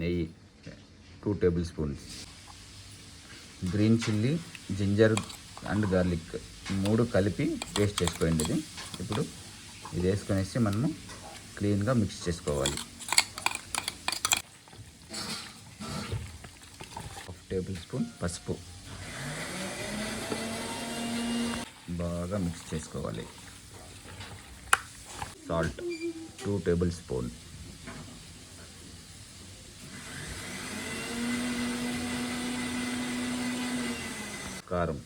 నెయ్యి 2 table spoons, green chilli, ginger and garlic 3 కలిపి paste చేసుకోండి. ఇప్పుడు ఇది వేసుకొనేసి మనము క్లీన్గా మిక్స్ చేసుకోవాలి. 1 టేబుల్ స్పూన్ పసుపు బాగా మిక్స్ చేసుకోవాలి. సాల్ట్ 2 టేబుల్ స్పూన్, కారం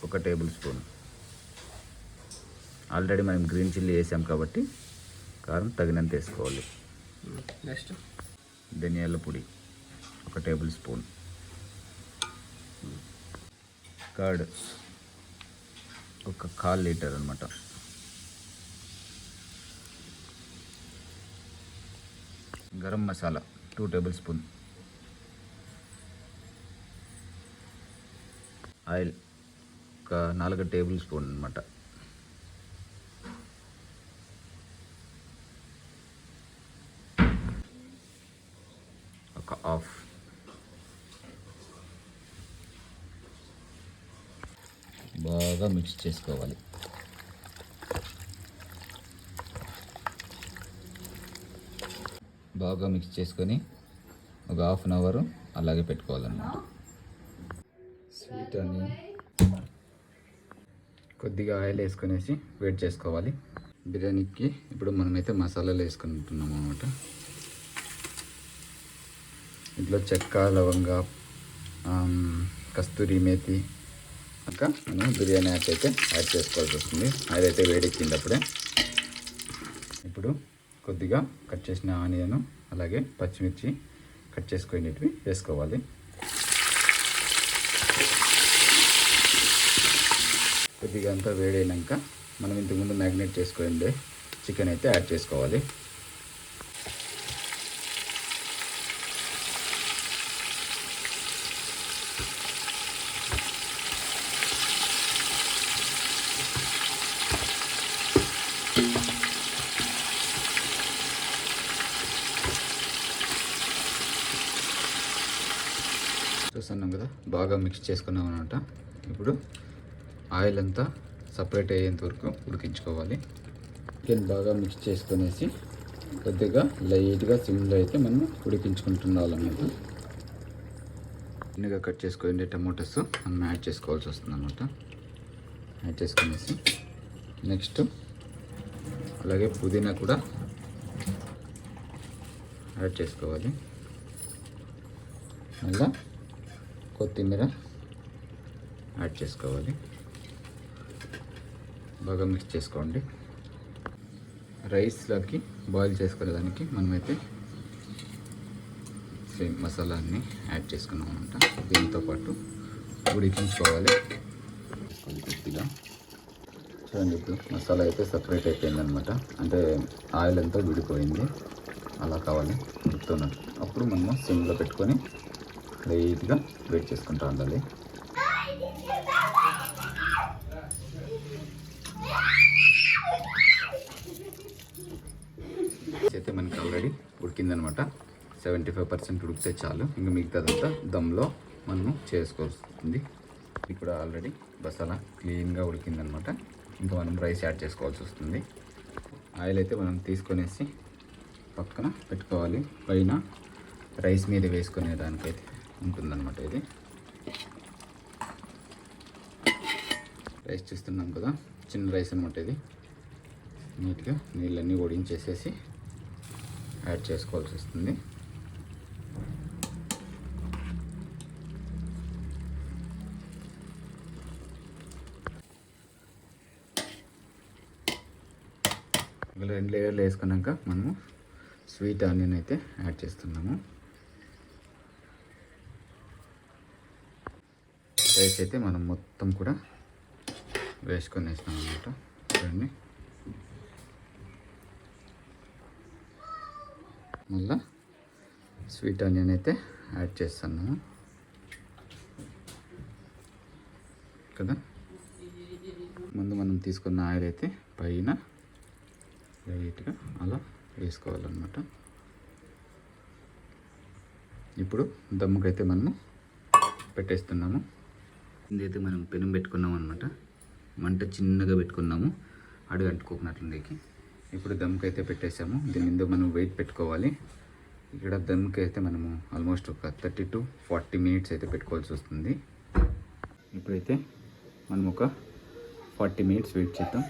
1 టేబుల్ స్పూన్. ఆల్రెడీ మనం గ్రీన్ చిల్లీ వేసాం కాబట్టి కారం తగినంత వేసుకోవాలి. నెక్స్ట్ ధనియాల పొడి 1 టేబుల్ స్పూన్, కర్డ్ 1/4 లీటర్ అన్నమాట. Garam masala 2 table spoon, oil 4 table spoon అన్నమాట. హాఫ్. బాగా మిక్స్ చేసుకోవాలి. బాగా మిక్స్ చేసుకొని ఒక హాఫ్ అన్ అవర్ అలాగే పెట్టుకోవాలన్నమాట. స్వీట్ ఆనియన్ కొద్దిగా ఆయిల్ వేసుకొనేసి వేడి చేసుకోవాలి. బిర్యానీకి ఇప్పుడు మనమైతే మసాలాలు వేసుకుంటున్నాము అన్నమాట. ఇంట్లో చెక్క, లవంగ, కస్తూరి మేతి ఇంకా మనం బిర్యానీ అయితే యాడ్ చేసుకోవాల్సి వస్తుంది. అదైతే వేడెక్కింది అప్పుడే. ఇప్పుడు కొద్దిగా కట్ చేసిన ఆనియన్ అలాగే పచ్చిమిర్చి కట్ చేసుకునేటివి వేసుకోవాలి. కొద్దిగా అంతా వేడైనాక మనం ఇంతకుముందు మ్యాగ్నేట్ చేసుకోండి చికెన్ అయితే యాడ్ చేసుకోవాలి. చూస్తున్నాం కదా, బాగా మిక్స్ చేసుకున్నాం అనమాట. ఇప్పుడు ఆయిల్ అంతా సపరేట్ అయ్యేంత వరకు ఉడికించుకోవాలి. చికెన్ బాగా మిక్స్ చేసుకునేసి కొద్దిగా లైట్గా సిమ్లో అయితే మనం ఉడికించుకుంటున్నామన్నమాట. చిన్నగా కట్ చేసుకునే టమోటాస్ మనం యాడ్ చేసుకోవాల్సి వస్తుంది అనమాట. యాడ్ చేసుకునేసి నెక్స్ట్ అలాగే పుదీనా కూడా యాడ్ చేసుకోవాలి. మళ్ళీ కొత్తిమీర యాడ్ చేసుకోవాలి. బాగా మిక్స్ చేసుకోండి. రైస్లోకి బాయిల్ చేసుకునేదానికి మనమైతే సేమ్ మసాలాన్ని యాడ్ చేసుకున్నాం అనమాట. దీంతో పాటు ఉడికించుకోవాలి కొద్దిగా. చూడండి, ఇప్పుడు మసాలా అయితే సపరేట్ అయిపోయిందనమాట. అంటే ఆయిల్ అంతా విడిపోయింది. అలా కావాలి చెప్తున్నట్టు. అప్పుడు మనము సిమ్లో పెట్టుకొని లైట్గా వెయిట్ చేసుకుంటూ ఉండాలి. అయితే మనకి ఆల్రెడీ ఉడికిందనమాట. 75% ఉడికితే చాలు. ఇంకా మిగతాదంతా దమ్లో మనము చేసుకోవాల్సింది. ఇది కూడా ఆల్రెడీ మసాలా క్లీన్గా ఉడికిందనమాట. ఇంకా మనం రైస్ యాడ్ చేసుకోవాల్సి వస్తుంది. ఆయిల్ అయితే మనం తీసుకొనేసి పక్కన పెట్టుకోవాలి. పైన రైస్ మీద వేసుకునే దానికైతే ఉంటుందన్నమాట. ఇది రైస్ చూస్తున్నాం కదా, చిన్న రైస్ అనమాట. ఇది నీట్గా నీళ్ళన్నీ ఓడించేసేసి యాడ్ చేసుకోవాల్సి వస్తుంది. ఇలా 2 లేయర్లు వేసుకున్నాక మనము స్వీట్ ఆనియన్ అయితే యాడ్ చేస్తున్నాము. రైస్ అయితే మనం మొత్తం కూడా వేసుకొని వేస్తాం అన్నమాట. చూడండి, మళ్ళా స్వీట్ ఆనియన్ అయితే యాడ్ చేస్తున్నాము కదా. ముందు మనం తీసుకున్న ఆయిల్ అయితే పైన లైట్గా అలా వేసుకోవాలన్నమాట. ఇప్పుడు దమ్ముకైతే మనము పెట్టేస్తున్నాము. ఇదైతే మనం పెనం పెట్టుకున్నాము అనమాట. మంట చిన్నగా పెట్టుకున్నాము అడుగు అంటుకోకున్నట్లుండేకి. ఇప్పుడు దమ్కి అయితే పెట్టేసాము. దీని మీద మనం వెయిట్ పెట్టుకోవాలి. ఇక్కడ దమ్కి అయితే మనము ఆల్మోస్ట్ ఒక 30 to 40 minutes అయితే పెట్టుకోవాల్సి వస్తుంది. ఇప్పుడైతే మనం ఒక 40 minutes వెయిట్ చేద్దాం.